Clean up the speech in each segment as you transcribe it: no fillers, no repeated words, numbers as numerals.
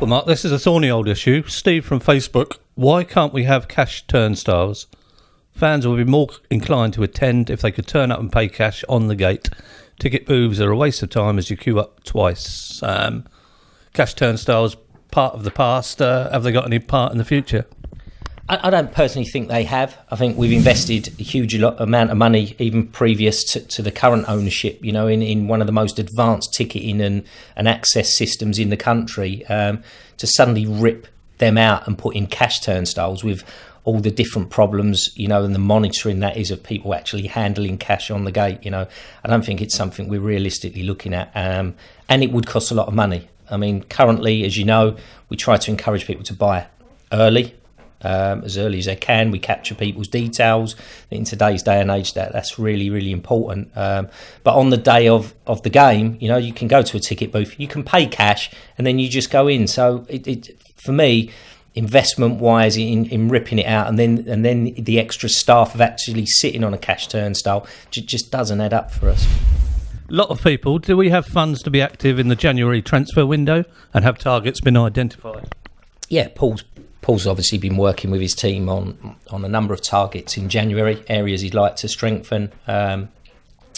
Well, Mark, this is a thorny old issue. Steve from Facebook, why can't we have cash turnstiles? Fans will be more inclined to attend if they could turn up and pay cash on the gate. Ticket booths are a waste of time as you queue up twice. Cash turnstiles, part of the past. Have they got any part in the future? I don't personally think they have. I think we've invested a huge amount of money, even previous to the current ownership, you know, in one of the most advanced ticketing and access systems in the country. To suddenly rip them out and put in cash turnstiles with all the different problems, you know, and the monitoring that is of people actually handling cash on the gate, you know, I don't think it's something we're realistically looking at. And it would cost a lot of money. I mean, currently, as you know, we try to encourage people to buy early. As early as they can. We capture people's details. In today's day and age, that's really, really important. But on the day of the game, you know, you can go to a ticket booth, you can pay cash, and then you just go in. So it for me, investment-wise, in ripping it out, and then the extra staff of actually sitting on a cash turnstile just doesn't add up for us. A lot of people. Do we have funds to be active in the January transfer window, and have targets been identified? Yeah, Paul's obviously been working with his team on a number of targets in January, areas he'd like to strengthen. I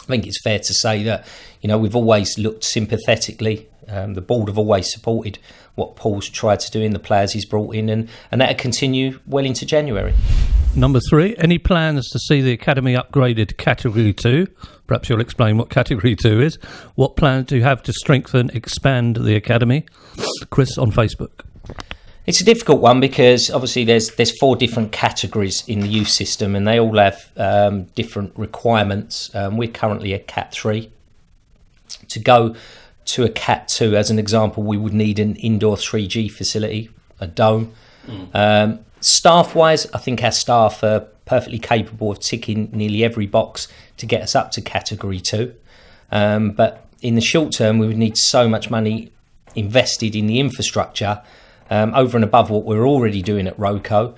think it's fair to say that, you know, we've always looked sympathetically. The board have always supported what Paul's tried to do in the players he's brought in, and that'll continue well into January. Number 3, any plans to see the academy upgraded to Category 2? Perhaps you'll explain what Category 2 is. What plans do you have to strengthen, expand the academy? Chris on Facebook. It's a difficult one because obviously there's 4 different categories in the youth system, and they all have different requirements. We're currently a Cat 3. To go to a Cat 2, as an example, we would need an indoor 3G facility, a dome. Staff-wise, I think our staff are perfectly capable of ticking nearly every box to get us up to Category 2. But in the short term, we would need so much money invested in the infrastructure over and above what we're already doing at Roco.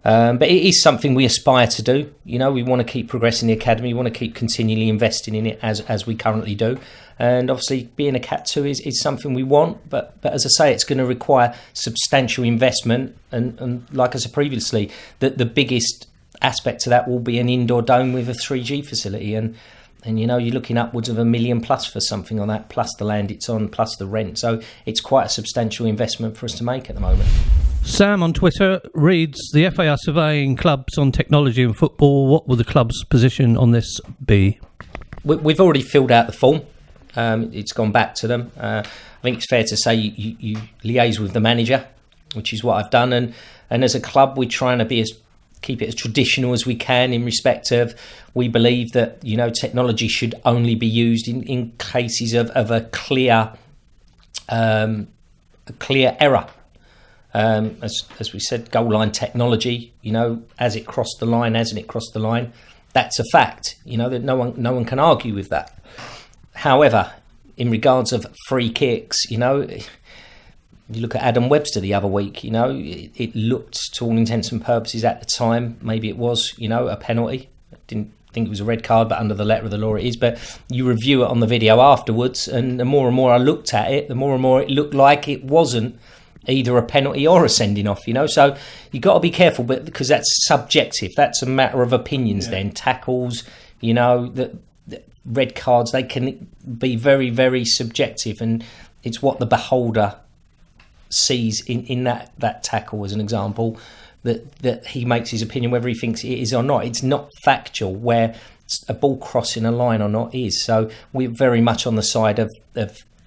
But it is something we aspire to do. You know, we want to keep progressing the academy. We want to keep continually investing in it as we currently do. And obviously being a Cat 2 is something we want. But as I say, it's going to require substantial investment. And like I said previously, the biggest aspect to that will be an indoor dome with a 3G facility. And you know, you're looking upwards of $1 million plus for something on that, plus the land it's on, plus the rent. So it's quite a substantial investment for us to make at the moment. Sam on Twitter reads, the FA are surveying clubs on technology and football. What will the club's position on this be? We've already filled out the form. It's gone back to them. I think it's fair to say you liaise with the manager, which is what I've done. And as a club, we're trying to keep it as traditional as we can, in respect of, we believe that, you know, technology should only be used in cases of a clear error. As we said, goal line technology, you know, as it crossed the line, hasn't it crossed the line? That's a fact, you know, that no one can argue with that. However, in regards of free kicks, you know, you look at Adam Webster the other week, you know, it looked, to all intents and purposes at the time, maybe it was, you know, a penalty. I didn't think it was a red card, but under the letter of the law it is. But you review it on the video afterwards, and the more and more I looked at it, the more and more it looked like it wasn't either a penalty or a sending off, you know. So you got to be careful, but because that's subjective, that's a matter of opinions. Then tackles, you know, the red cards, they can be very, very subjective, and it's what the beholder sees in that tackle, as an example, that he makes his opinion whether he thinks it is or not. It's not factual where a ball crossing a line or not is. So we're very much on the side of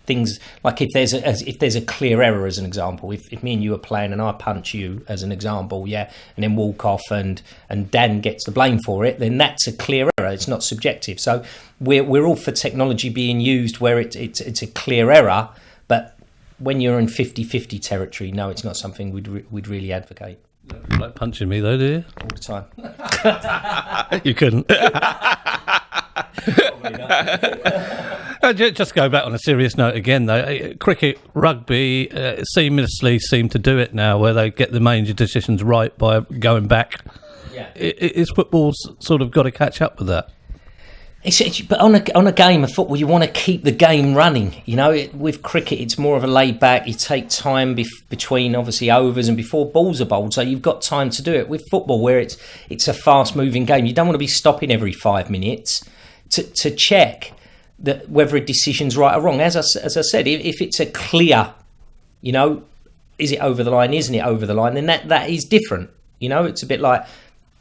things like if there's a clear error, as an example, if me and you are playing and I punch you, as an example, and then walk off and Dan gets the blame for it, then that's a clear error. It's not subjective. So we're all for technology being used where it's a clear error, but when you're in 50-50 territory, no, it's not something we'd really advocate. You like punching me though, do you? All the time. You couldn't. Just go back on a serious note again, though. Cricket, rugby seamlessly seem to do it now, where they get the major decisions right by going back. Yeah. Is football sort of got to catch up with that? But on a game of football, you want to keep the game running. You know, with cricket, it's more of a laid back. You take time between obviously overs and before balls are bowled, so you've got time to do it. With football, where it's a fast moving game, you don't want to be stopping every 5 minutes to check that whether a decision's right or wrong. As I said, if it's a clear, you know, is it over the line? Isn't it over the line? Then that is different. You know, it's a bit like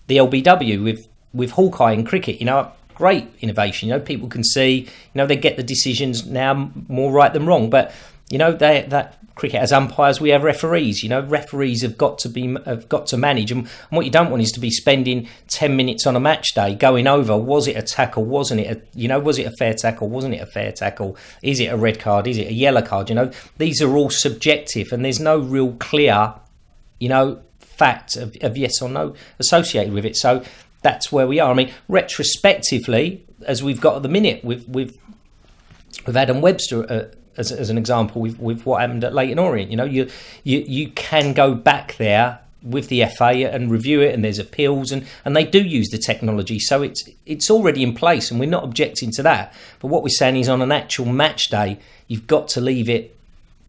the LBW with Hawkeye in cricket. You know. Great innovation. You know, people can see, you know, they get the decisions now more right than wrong. But, you know, that cricket has umpires, we have referees. You know, referees have got to manage. And what you don't want is to be spending 10 minutes on a match day going over, was it a tackle, wasn't it? Was it a fair tackle, wasn't it a fair tackle? Is it a red card, is it a yellow card? You know, these are all subjective and there's no real clear, you know, fact of yes or no associated with it. So that's where we are. I mean, retrospectively, as we've got at the minute with Adam Webster as an example, with what happened at Leyton Orient, you know, you can go back there with the FA and review it, and there's appeals, and they do use the technology, so it's already in place, and we're not objecting to that. But what we're saying is, on an actual match day, you've got to leave it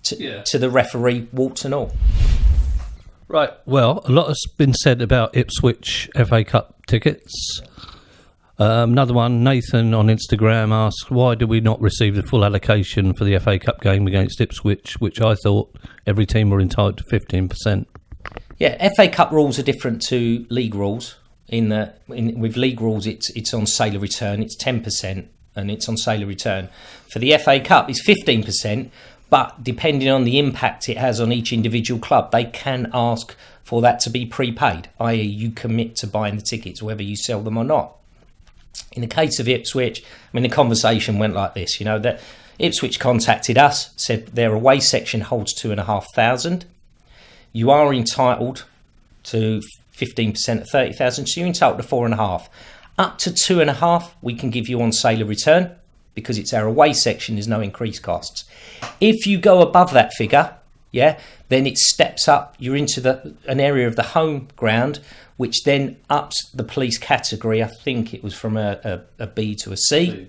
to the referee, warts and all. Right. Well, a lot has been said about Ipswich FA Cup tickets. Another one, Nathan on Instagram asked, why did we not receive the full allocation for the FA Cup game against Ipswich, which I thought every team were entitled to 15%? Yeah, FA Cup rules are different to league rules. With league rules, it's on sale or return, it's 10%, and it's on sale or return. For the FA Cup, it's 15%. But depending on the impact it has on each individual club, they can ask for that to be prepaid, i.e. you commit to buying the tickets, whether you sell them or not. In the case of Ipswich, I mean, the conversation went like this, you know, that Ipswich contacted us, said their away section holds 2,500. You are entitled to 15% of 30,000, so you're entitled to 4.5. Up to 2.5, we can give you on sale or return, because it's our away section, there's no increased costs. If you go above that figure, then it steps up. You're into an area of the home ground, which then ups the police category. I think it was from a B to a C.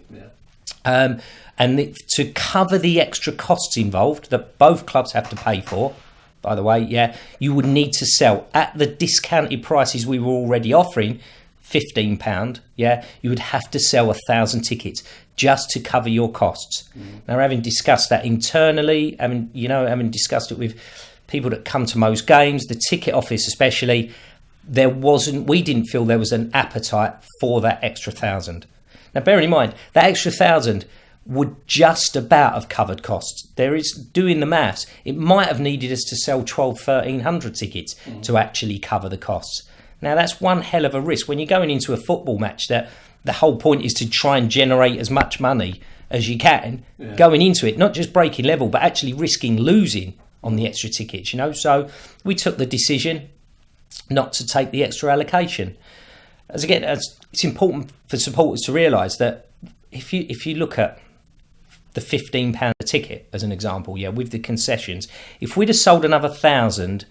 And to cover the extra costs involved that both clubs have to pay for, by the way, you would need to sell at the discounted prices we were already offering, £15, you would have to sell 1,000 tickets just to cover your costs. Now, having discussed that internally, having discussed it with people that come to most games, the ticket office especially, we didn't feel there was an appetite for that extra 1,000. Now, bearing in mind, that extra 1,000 would just about have covered costs. There is, doing the maths, it might have needed us to sell 1,200-1,300 tickets to actually cover the costs. Now, that's one hell of a risk when you're going into a football match that the whole point is to try and generate as much money as you can going into it, not just breaking level, but actually risking losing on the extra tickets, you know. So we took the decision not to take the extra allocation. As it's important for supporters to realise that if you look at the £15 a ticket as an example, with the concessions, if we'd have sold another 1,000,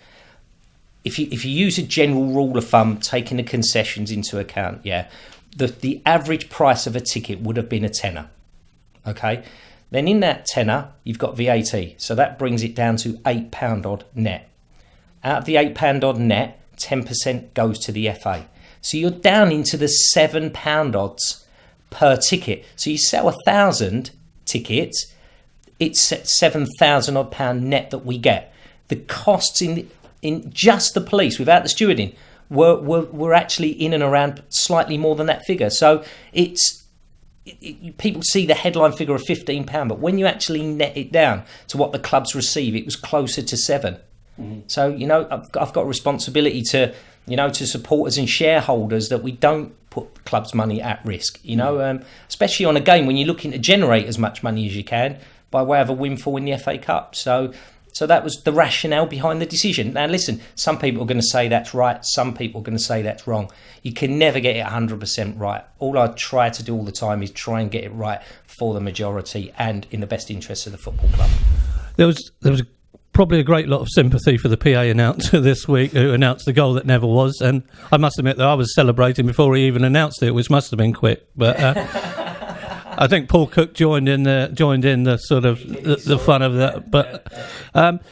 if you use a general rule of thumb, taking the concessions into account, the average price of a ticket would have been a tenner. Okay, then in that tenner you've got VAT, so that brings it down to £8 odd net. Out of the £8 odd net, 10% goes to the FA, so you're down into the £7 odds per ticket. So you sell 1,000 tickets, it's £7,000 odd pound net that we get. The costs in just the police without the stewarding were actually in and around slightly more than that figure. So people see the headline figure of £15, but when you actually net it down to what the clubs receive, it was closer to £7. So, you know, I've got a responsibility to supporters and shareholders that we don't put the club's money at risk, especially on a game when you're looking to generate as much money as you can by way of a windfall in the FA Cup. So that was the rationale behind the decision. Now, listen, some people are going to say that's right. Some people are going to say that's wrong. You can never get it 100% right. All I try to do all the time is try and get it right for the majority and in the best interests of the football club. There was probably a great lot of sympathy for the PA announcer this week who announced the goal that never was. And I must admit that I was celebrating before he even announced it, which must have been quick. But I think Paul Cook joined in the sort of the fun of that. But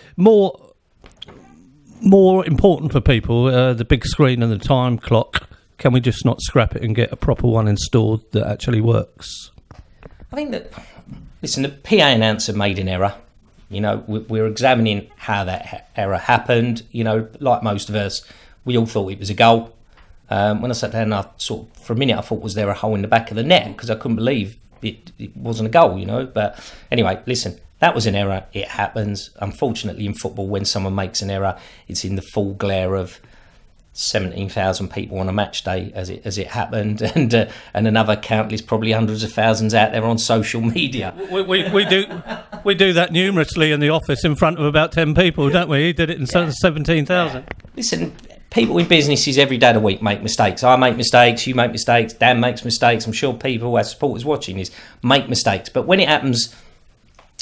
more important for people, the big screen and the time clock. Can we just not scrap it and get a proper one installed that actually works? I think that, listen, the PA announcer made an error. You know, we're examining how that error happened. You know, like most of us, we all thought it was a goal. When I sat down, for a minute, I thought, was there a hole in the back of the net? Because I couldn't believe it wasn't a goal, you know. But anyway, listen, that was an error. It happens. Unfortunately, in football, when someone makes an error, it's in the full glare of 17,000 people on a match day, as it happened, and another countless, probably hundreds of thousands out there on social media. We do that numerously in the office in front of about 10 people, don't we? He did it in 17,000. Listen, people in businesses every day of the week make mistakes. I make mistakes, you make mistakes, Dan makes mistakes. I'm sure people, as supporters watching this, make mistakes. But when it happens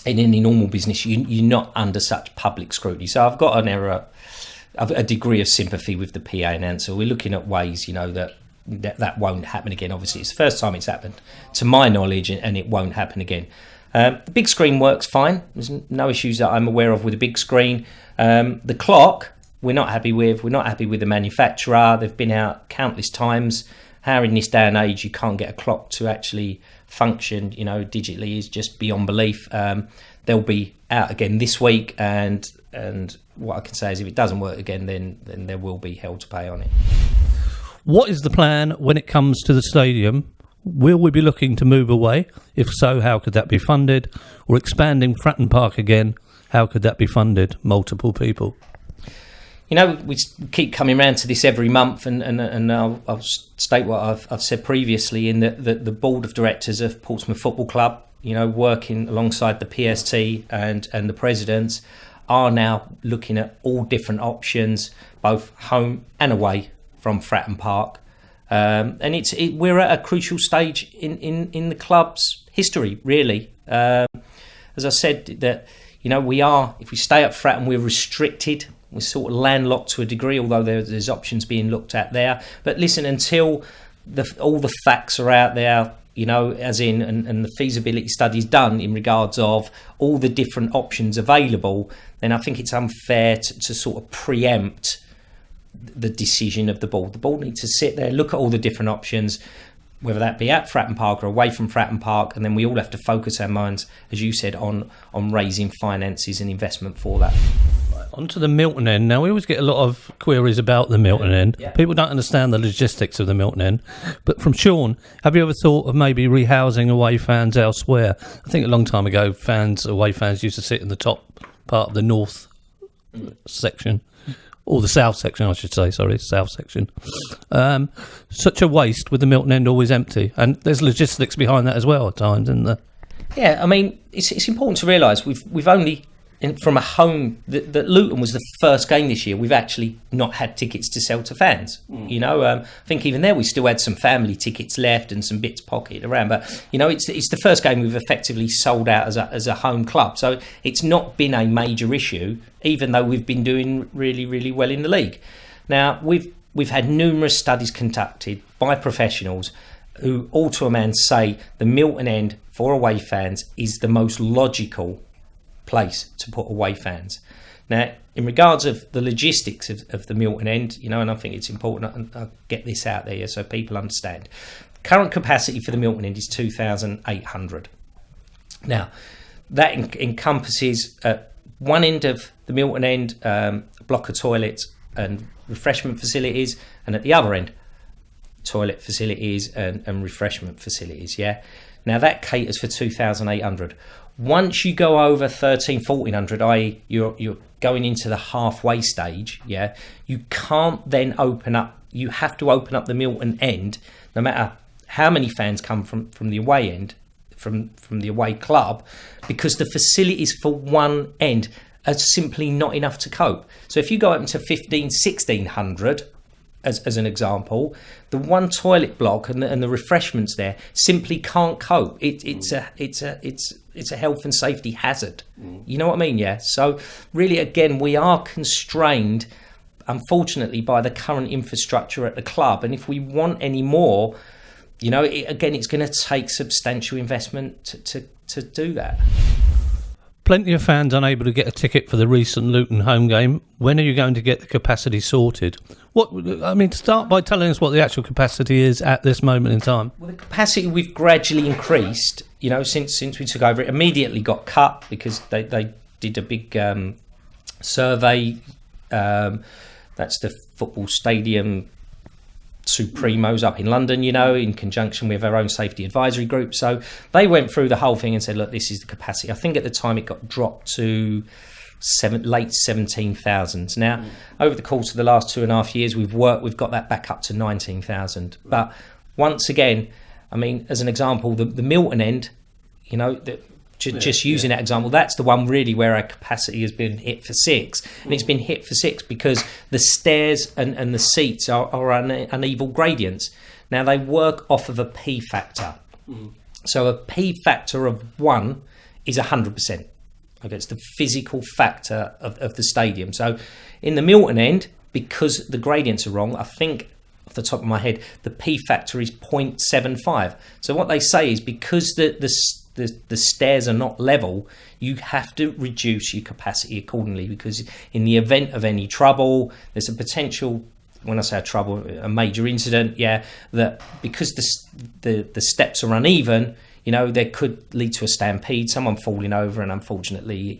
in any normal business, you're not under such public scrutiny. So I've got a degree of sympathy with the PA announcer. We're looking at ways, you know, that won't happen again. Obviously, it's the first time it's happened, to my knowledge, and it won't happen again. The big screen works fine. There's no issues that I'm aware of with the big screen. The clock, we're not happy with. We're not happy with the manufacturer. They've been out countless times. How in this day and age you can't get a clock to actually function, you know, digitally is just beyond belief. They'll be out again this week, and what I can say is if it doesn't work again, then there will be hell to pay on it. What is the plan when it comes to the stadium? Will we be looking to move away? If so, how could that be funded? Or expanding Fratton Park again, how could that be funded? Multiple people. You know, we keep coming around to this every month, and I'll state what I've said previously, in that the board of directors of Portsmouth Football Club, you know, working alongside the PST and the presidents, are now looking at all different options, both home and away from Fratton Park. And we're at a crucial stage in the club's history, really. As I said, that, you know, if we stay at Fratton, we're restricted. We're sort of landlocked to a degree, although there's options being looked at there. But listen, until all the facts are out there, you know, as in, and the feasibility studies done in regards of all the different options available, then I think it's unfair to sort of preempt the decision of the board. The board needs to sit there, look at all the different options, whether that be at Fratton Park or away from Fratton Park, and then we all have to focus our minds, as you said, on raising finances and investment for that. Onto the Milton End. Now, we always get a lot of queries about the Milton End. Yeah. People don't understand the logistics of the Milton End. But from Sean, have you ever thought of maybe rehousing away fans elsewhere? I think a long time ago, away fans used to sit in the top part of the north section, or the south section, I should say. Sorry, south section. Such a waste with the Milton End always empty. And there's logistics behind that as well at times, isn't there? Yeah, I mean, it's important to realise we've only... from a home, that Luton was the first game this year, we've actually not had tickets to sell to fans. You know, I think even there we still had some family tickets left and some bits pocketed around. But, you know, it's the first game we've effectively sold out as a home club. So it's not been a major issue, even though we've been doing really, really well in the league. Now, we've had numerous studies conducted by professionals who all to a man say the Milton End for away fans is the most logical place to put away fans. Now, in regards of the logistics of the Milton End, you know, and I think it's important I get this out there so people understand. Current capacity for the Milton End is 2,800. Now, that encompasses one end of the Milton End, a block of toilets and refreshment facilities, and at the other end, toilet facilities and refreshment facilities, yeah? Now, that caters for 2,800. Once you go over 1,400, i.e. you're going into the halfway stage, yeah, you can't then open up, you have to open up the Milton End, no matter how many fans come from the away end, from the away club, because the facilities for one end are simply not enough to cope. So if you go up to 1,600, as an example, the one toilet block and the refreshments there simply can't cope. It's a health and safety hazard. You know what I mean? Yeah. So really, again, we are constrained, unfortunately, by the current infrastructure at the club. And if we want any more, it's going to take substantial investment to do that. Plenty of fans unable to get a ticket for the recent Luton home game. When are you going to get the capacity sorted? Start by telling us what the actual capacity is at this moment in time. Well, the capacity we've gradually increased, since we took over. It immediately got cut because they did a big survey. That's the football stadium Supremos up in London, in conjunction with our own safety advisory group. So they went through the whole thing and said, look, this is the capacity. I think at the time it got dropped to late 17,000. Now, over the course of the last 2.5 years, we've got that back up to 19,000. But once again, as an example, the Milton End, just using that example, that's the one really where our capacity has been hit for 6, and it's been hit for 6 because the stairs and the seats are uneven gradients. Now they work off of a P factor, so a P factor of 1 is 100%. Okay, it's the physical factor of the stadium. So in the Milton End, because the gradients are wrong, I think off the top of my head the P factor is 0.75. So what they say is because the stairs are not level, you have to reduce your capacity accordingly, because in the event of any trouble, there's a potential, when I say trouble, a major incident, that because the steps are uneven, there could lead to a stampede, someone falling over, and unfortunately,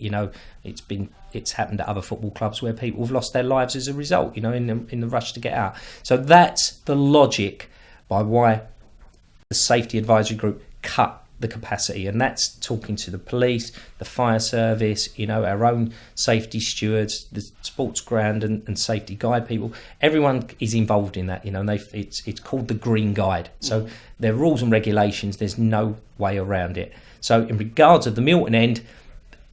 it's happened at other football clubs where people have lost their lives as a result, in the rush to get out. So that's the logic by why the safety advisory group cut the capacity, and that's talking to the police, the fire service, our own safety stewards, the sports ground and safety guide people. Everyone is involved in that, and it's called the Green Guide. So there are rules and regulations. There's no way around it. So in regards of the Milton End,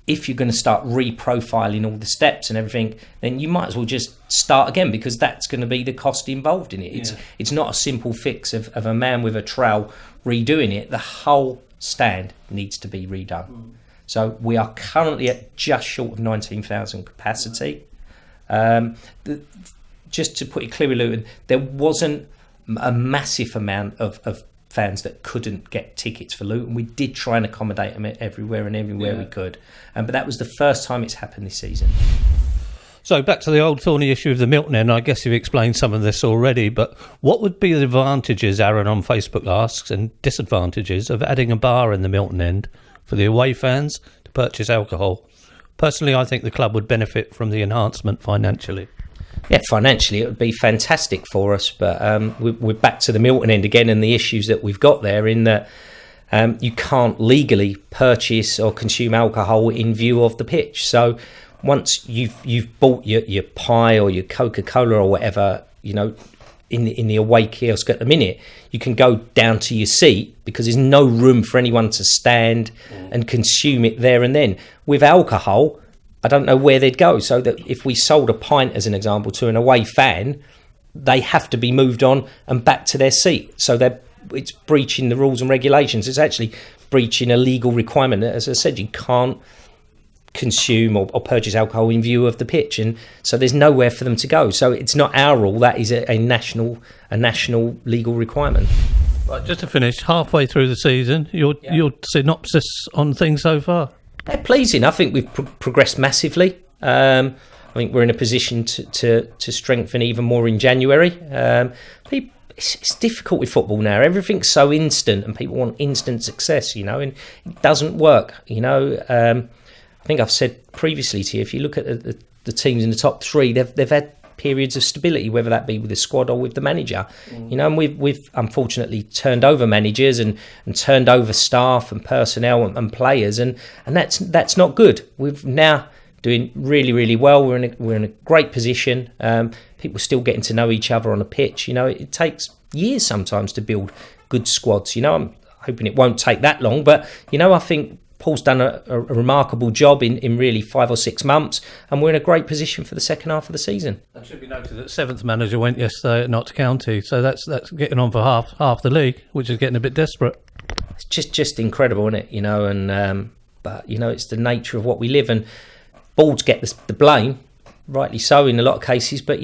if you're going to start reprofiling all the steps and everything, then you might as well just start again, because that's going to be the cost involved in it. It's not a simple fix of a man with a trowel redoing it. The whole stand needs to be redone. So we are currently at just short of 19,000 capacity. Just to put it clearly, Luton, there wasn't a massive amount of fans that couldn't get tickets for Luton. We did try and accommodate them everywhere we could, but that was the first time it's happened this season. So back to the old thorny issue of the Milton End. I guess you've explained some of this already, but what would be the advantages, Aaron on Facebook asks, and disadvantages of adding a bar in the Milton End for the away fans to purchase alcohol? Personally, I think the club would benefit from the enhancement financially. Yeah, financially it would be fantastic for us, but we're back to the Milton End again and the issues that we've got there, in that you can't legally purchase or consume alcohol in view of the pitch. So once you've bought your pie or your Coca-Cola or whatever, in the away kiosk at the minute, you can go down to your seat because there's no room for anyone to stand and consume it there and then. With alcohol, I don't know where they'd go. So that if we sold a pint, as an example, to an away fan, they have to be moved on and back to their seat. So it's breaching the rules and regulations. It's actually breaching a legal requirement. As I said, you can't consume or purchase alcohol in view of the pitch, and so there's nowhere for them to go. So it's not our rule, that is a national legal requirement. Right, just to finish, halfway through the season, your synopsis on things so far? They're pleasing. I think we've progressed massively. I think we're in a position to strengthen even more in January. It's difficult with football now. Everything's so instant, and people want instant success, and it doesn't work. I think I've said previously to you, if you look at the teams in the top 3, they've had periods of stability, whether that be with the squad or with the manager. And we've unfortunately turned over managers and turned over staff and personnel and players, and that's not good. We've now doing really, really well. We're in a great position. People still getting to know each other on a pitch. It takes years sometimes to build good squads. I'm hoping it won't take that long, but I think Paul's done a remarkable job in really 5 or 6 months, and we're in a great position for the second half of the season. It should be noted that 7th manager went yesterday at Notts County, so that's getting on for half the league, which is getting a bit desperate. It's just incredible, isn't it? But it's the nature of what we live, and boards get the blame, rightly so in a lot of cases. But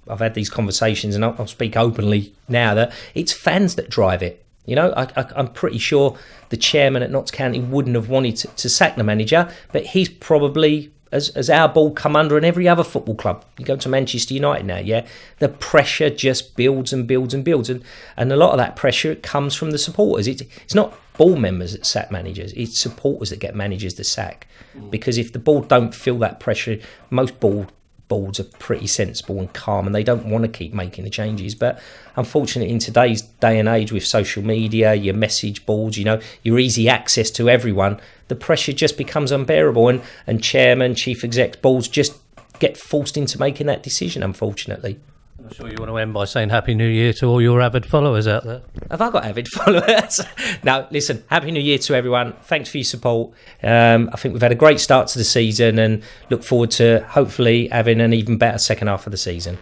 I've had these conversations, and I'll speak openly now, that it's fans that drive it. You know, I'm pretty sure the chairman at Notts County wouldn't have wanted to sack the manager, but he's probably, as our ball come under, and every other football club, you go to Manchester United now, yeah, the pressure just builds and builds and builds, and a lot of that pressure comes from the supporters. It's not ball members that sack managers, it's supporters that get managers to sack, because if the board don't feel that pressure, most boards are pretty sensible and calm, and they don't want to keep making the changes. But unfortunately, in today's day and age, with social media, your message boards, you know, your easy access to everyone, the pressure just becomes unbearable, and chairman, chief exec, boards just get forced into making that decision, unfortunately. I'm sure you want to end by saying Happy New Year to all your avid followers out there. Have I got avid followers? No, listen, Happy New Year to everyone. Thanks for your support. I think we've had a great start to the season, and look forward to hopefully having an even better second half of the season.